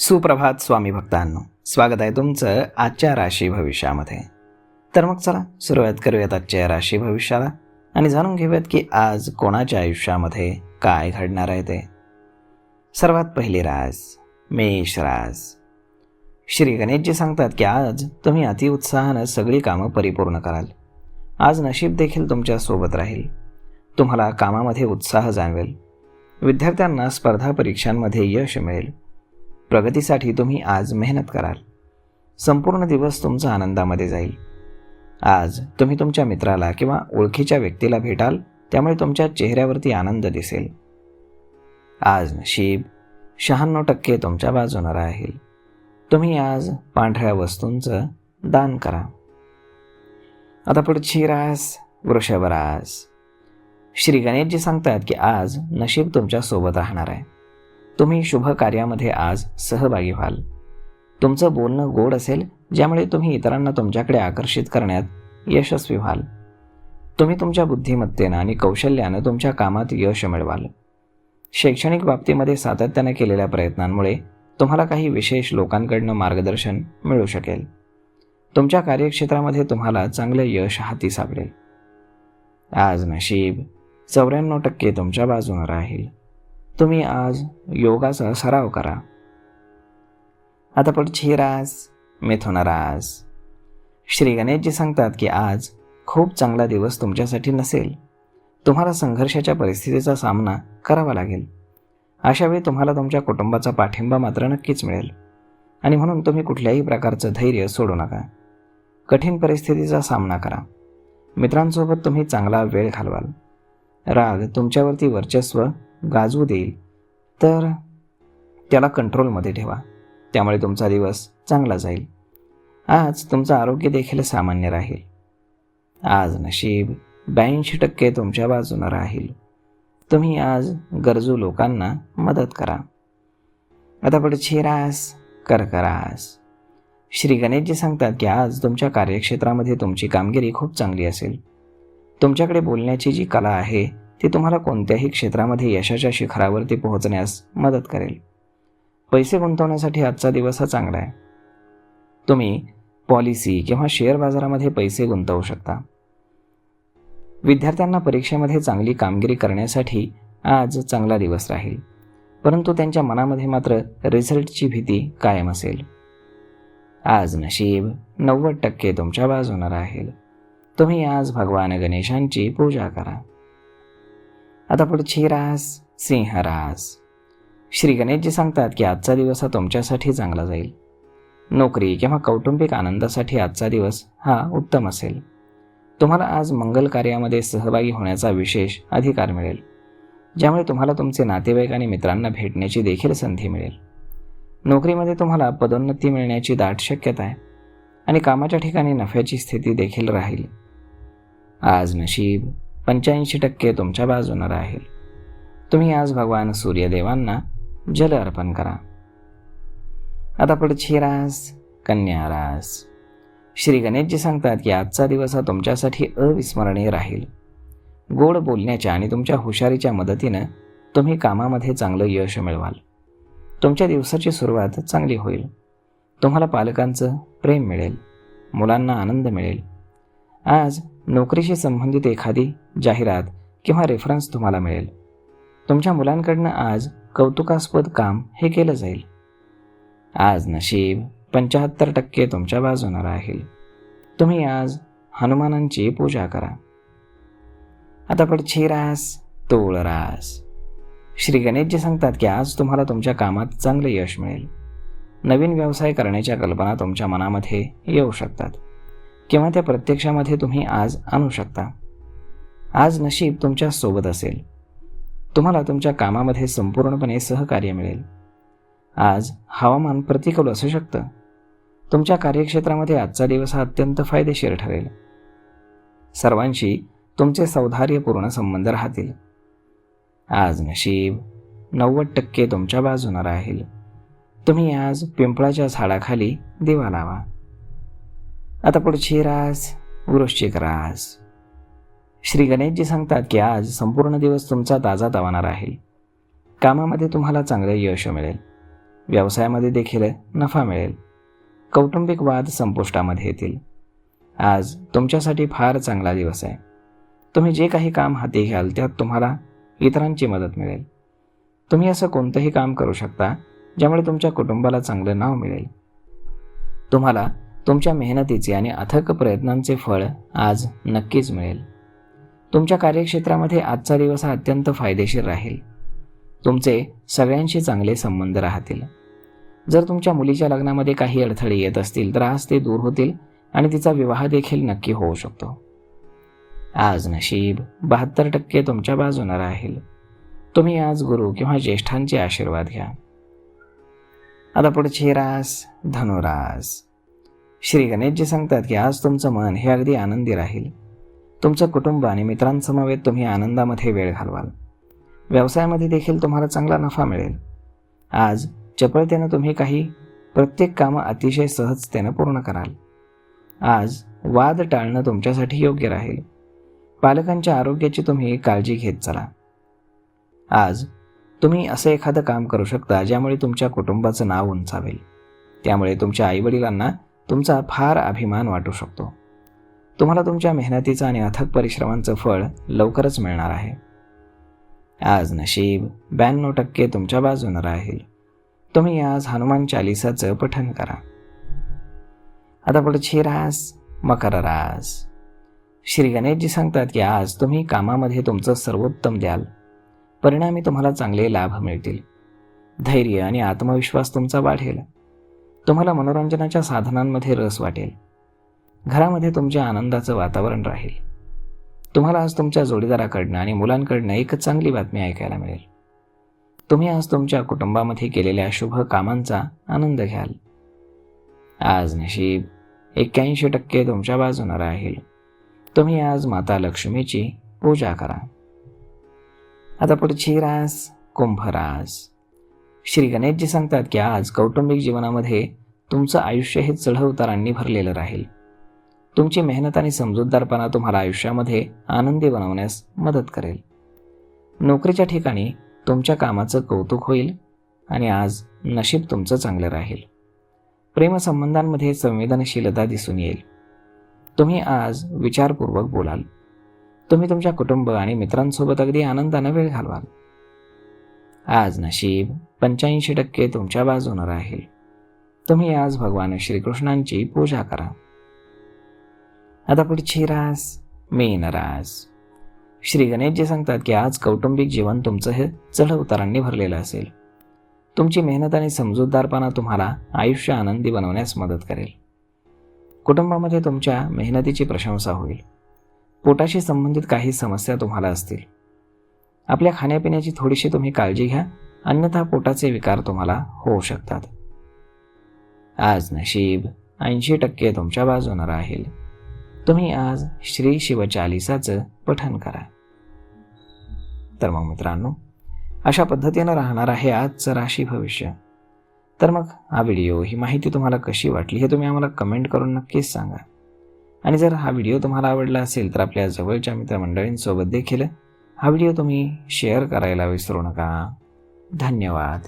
सुप्रभात स्वामी भक्तांनो, स्वागत आहे तुमचं आजच्या राशी भविष्यामध्ये. तर मग चला सुरुवात करूयात आजच्या राशी भविष्याला आणि जाणून घेऊयात की आज कोणाच्या आयुष्यामध्ये काय घडणार आहे ते. सर्वात पहिली रास मेष रास. श्री गणेशजी सांगतात की आज तुम्ही अतिउत्साहानं सगळी कामं परिपूर्ण कराल. आज नशीब देखील तुमच्या सोबत राहील. तुम्हाला कामामध्ये उत्साह जाणवेल. विद्यार्थ्यांना स्पर्धा परीक्षांमध्ये यश मिळेल. प्रगतीसाठी तुम्ही आज मेहनत कराल. संपूर्ण दिवस तुमचा आनंदामध्ये जाईल. आज तुम्ही तुमच्या मित्राला किंवा ओळखीच्या व्यक्तीला भेटाल, त्यामुळे तुमच्या चेहऱ्यावरती आनंद दिसेल. आज नशीब 96% तुमच्या बाजूने राहील. तुम्ही आज पांढऱ्या वस्तूंचं दान करा. आता पुढची रास वृषभ रास. श्री गणेशजी सांगतात की आज नशीब तुमच्या सोबत राहणार आहे. तुम्ही शुभ कार्यामध्ये आज सहभागी व्हाल. तुमचं बोलणं गोड असेल, ज्यामुळे तुम्ही इतरांना तुमच्याकडे आकर्षित करण्यात यशस्वी व्हाल. तुम्ही तुमच्या बुद्धिमत्तेनं आणि कौशल्यानं तुमच्या कामात यश मिळवाल. शैक्षणिक बाबतीमध्ये सातत्याने केलेल्या प्रयत्नांमुळे तुम्हाला काही विशेष लोकांकडनं मार्गदर्शन मिळू शकेल. तुमच्या कार्यक्षेत्रामध्ये तुम्हाला चांगलं यश हाती सापडेल. आज नशीब 94% तुमच्या बाजूने राहील. तुम्ही आज योगाचा सराव करा. आता पुढची रास मिथुन रास. श्री गणेशजी सांगतात की आज खूप चांगला दिवस तुमच्यासाठी नसेल. तुम्हाला संघर्षाच्या परिस्थितीचा सामना करावा लागेल. अशावेळी तुम्हाला तुमच्या कुटुंबाचा पाठिंबा मात्र नक्कीच मिळेल आणि म्हणून तुम्ही कुठल्याही प्रकारचं धैर्य सोडू नका. कठीण परिस्थितीचा सामना करा. मित्रांसोबत तुम्ही चांगला वेळ घालवाल. राग तुमच्यावरती वर्चस्व गाजवू देईल, तर त्याला कंट्रोलमध्ये ठेवा. त्यामुळे तुमचा दिवस चांगला जाईल. आज तुमचं आरोग्य देखील सामान्य राहील. आज नशीब 82% तुमच्या बाजूने राहील. तुम्ही आज गरजू लोकांना मदत करा. आता पुढची रास कर्क रास. श्री गणेशजी सांगतात की आज तुमच्या कार्यक्षेत्रामध्ये तुमची कामगिरी खूप चांगली असेल. तुमच्याकडे बोलण्याची जी कला आहे ती तुम्हाला कोणत्याही क्षेत्रामध्ये यशाच्या शिखरावरती पोहोचण्यास मदत करेल. पैसे गुंतवण्यासाठी आजचा दिवस हा चांगला आहे. तुम्ही पॉलिसी किंवा शेअर बाजारामध्ये पैसे गुंतवू शकता. विद्यार्थ्यांना परीक्षेमध्ये चांगली कामगिरी करण्यासाठी आज चांगला दिवस राहील, परंतु त्यांच्या मनामध्ये मात्र रिझल्टची भीती कायम असेल. आज नशीब 90% तुमच्या बाजूने राहील. तुम्ही आज भगवान गणेशांची पूजा करा. आता पुढची रास सिंह रास. श्री गणेशजी सांगतात की आजचा दिवस हा तुमच्यासाठी चांगला जाईल. नोकरी किंवा कौटुंबिक आनंदासाठी आजचा दिवस हा उत्तम असेल. तुम्हाला आज मंगल कार्यामध्ये सहभागी होण्याचा विशेष अधिकार मिळेल, ज्यामुळे तुम्हाला तुमचे नातेवाईक आणि मित्रांना भेटण्याची देखील संधी मिळेल. नोकरीमध्ये तुम्हाला पदोन्नती मिळण्याची दाट शक्यता आहे आणि कामाच्या ठिकाणी नफ्याची स्थिती देखील राहील. आज नशीब 85% तुमच्या बाजूने राहील. तुम्ही आज भगवान सूर्यदेवांना जल अर्पण करा. आता पुढची रास कन्या रास. श्री गणेशजी सांगतात की आजचा दिवस हा तुमच्यासाठी अविस्मरणीय राहील. गोड बोलण्याच्या आणि तुमच्या हुशारीच्या मदतीनं तुम्ही कामामध्ये चांगलं यश मिळवाल. तुमच्या दिवसाची सुरुवात चांगली होईल. तुम्हाला पालकांचं प्रेम मिळेल. मुलांना आनंद मिळेल. आज नोकरीशी संबंधित एखादी जाहिरात किंवा रेफरन्स तुम्हाला मिळेल. तुमच्या मुलांकडनं आज कौतुकास्पद काम हे केलं जाईल. आज नशीब 75% तुमच्या बाजूने राहील. तुम्ही आज हनुमानांची पूजा करा. आता पुढची रास तूळ रास. श्री गणेशजी सांगतात की आज तुम्हाला तुमच्या कामात चांगलं यश मिळेल. नवीन व्यवसाय करण्याच्या कल्पना तुमच्या मनामध्ये येऊ शकतात किंवा त्या प्रत्यक्षामध्ये तुम्ही आज आणू शकता. आज नशीब तुमच्या सोबत असेल. तुम्हाला तुमच्या कामामध्ये संपूर्णपणे सहकार्य मिळेल. आज हवामान प्रतिकूल असू शकतं. तुमच्या कार्यक्षेत्रामध्ये आजचा दिवस हा अत्यंत फायदेशीर ठरेल. सर्वांशी तुमचे सौहार्दपूर्ण संबंध राहतील. आज नशीब 90% तुमच्या बाजूने राहील. तुम्ही आज पिंपळाच्या झाडाखाली दिवा लावा. आता पुढची रास वृश्चिक रास. श्री गणेशजी सांगतात की आज संपूर्ण दिवस तुमचा ताजातवाना राहील. कामामध्ये तुम्हाला चांगलं यश मिळेल. व्यवसायामध्ये देखील नफा मिळेल. कौटुंबिक वाद संपुष्टामध्ये येतील. आज तुमच्यासाठी फार चांगला दिवस आहे. तुम्ही जे काही काम हाती घ्याल त्यात तुम्हाला इतरांची मदत मिळेल. तुम्ही असं कोणतंही काम करू शकता ज्यामुळे तुमच्या कुटुंबाला चांगलं नाव मिळेल. तुम्हाला तुमच्या मेहनतीचे आणि अथक प्रयत्नांचे फळ आज नक्कीच मिळेल. तुमच्या कार्यक्षेत्रामध्ये आजचा दिवस हा अत्यंत फायदेशीर राहील. तुमचे सगळ्यांशी चांगले संबंध राहतील. जर तुमच्या मुलीच्या लग्नामध्ये काही अडथळे येत असतील तर आज ते दूर होतील आणि तिचा विवाह देखील नक्की होऊ शकतो. आज नशीब 72% तुमच्या बाजूने राहील. तुम्ही आज गुरु किंवा ज्येष्ठांचे आशीर्वाद घ्या. आता पुढची रास धनुरास. श्री गणेशजी सांगतात की आज तुमचं मन हे अगदी आनंदी राहील. तुमचं कुटुंब आणि मित्रांसमवेत तुम्ही आनंदामध्ये वेळ घालवाल. व्यवसायामध्ये देखील तुम्हाला चांगला नफा मिळेल. आज चपळतेनं तुम्ही प्रत्येक कामं अतिशय सहजतेनं पूर्ण कराल. आज वाद टाळणं तुमच्यासाठी योग्य राहील. पालकांच्या आरोग्याची तुम्ही काळजी घेत चला. आज तुम्ही असं एखादं काम करू शकता ज्यामुळे तुमच्या कुटुंबाचं नाव उंचावेल. त्यामुळे तुमच्या आईवडिलांना तुमचा फार अभिमान वाटू शकतो. तुम्हाला तुमच्या मेहनतीचं आणि अथक परिश्रमांचं फळ लवकरच मिळणार आहे. आज नशीब 92% तुमच्या बाजूने राहील. तुम्ही आज हनुमान चालिसाचं पठण करा. आता पुढची रास मकर रास. श्री गणेशजी सांगतात की आज तुम्ही कामामध्ये तुमचं सर्वोत्तम द्याल. परिणामी तुम्हाला चांगले लाभ मिळतील. धैर्य आणि आत्मविश्वास तुमचा वाढेल. तुम्हाला मनोरंजनाच्या साधनांमध्ये रस वाटेल. घरामध्ये तुमच्या आनंदाचं वातावरण राहील. तुम्हाला आज तुमच्या जोडीदाराकडनं आणि मुलांकडनं एक चांगली बातमी ऐकायला मिळेल. तुम्ही आज तुमच्या कुटुंबामध्ये केलेल्या शुभ कामांचा आनंद घ्याल. आज नशीब 81% तुमच्या बाजूने राहील. तुम्ही आज माता लक्ष्मीची पूजा करा. आता पुढची रास कुंभ रास. श्री गणेशजी सांगतात की आज कौटुंबिक जीवनामध्ये तुमचं आयुष्य हे चढउतारांनी भरलेलं राहील. तुमची मेहनत आणि समजूतदारपणा तुम्हाला आयुष्यामध्ये आनंदी बनवण्यास मदत करेल. नोकरीच्या ठिकाणी तुमच्या कामाचं कौतुक होईल आणि आज नशीब तुमचं चांगलं राहील. प्रेमसंबंधांमध्ये संवेदनशीलता दिसून येईल. तुम्ही आज विचारपूर्वक बोलाल. तुम्ही तुमच्या कुटुंब आणि मित्रांसोबत अगदी आनंदाने वेळ घालवाल. आज नशीब 85% तुमच्या बाजूने राहील. तुम्ही आज भगवान श्रीकृष्णांची पूजा करा. आता पुढची रास मीन रास. श्री गणेशजी सांगतात की आज कौटुंबिक जीवन तुमचं हे चढउतारांनी भरलेलं असेल. तुमची मेहनत आणि समजूतदारपणा तुम्हाला आयुष्य आनंदी बनवण्यास मदत करेल. कुटुंबामध्ये तुमच्या मेहनतीची प्रशंसा होईल. पोटाशी संबंधित काही समस्या तुम्हाला असतील. आपल्या खाण्यापिण्याची थोडीशी तुम्ही काळजी घ्या, अन्यथा पोटाचे विकार तुम्हाला होऊ शकतात. आज नशीब 80% तुमच्या बाजूने राहील. तुम्ही आज श्री शिवचालिसाचं पठण करा. तर मग मित्रांनो, अशा पद्धतीनं राहणार आहे आजचं राशी भविष्य. तर मग हा व्हिडिओ, ही माहिती तुम्हाला कशी वाटली हे तुम्ही आम्हाला कमेंट करून नक्कीच सांगा. आणि जर हा व्हिडिओ तुम्हाला आवडला असेल तर आपल्या जवळच्या मित्रमंडळींसोबत देखील हा व्हिडिओ तुम्ही शेअर करायला विसरू नका. धन्यवाद.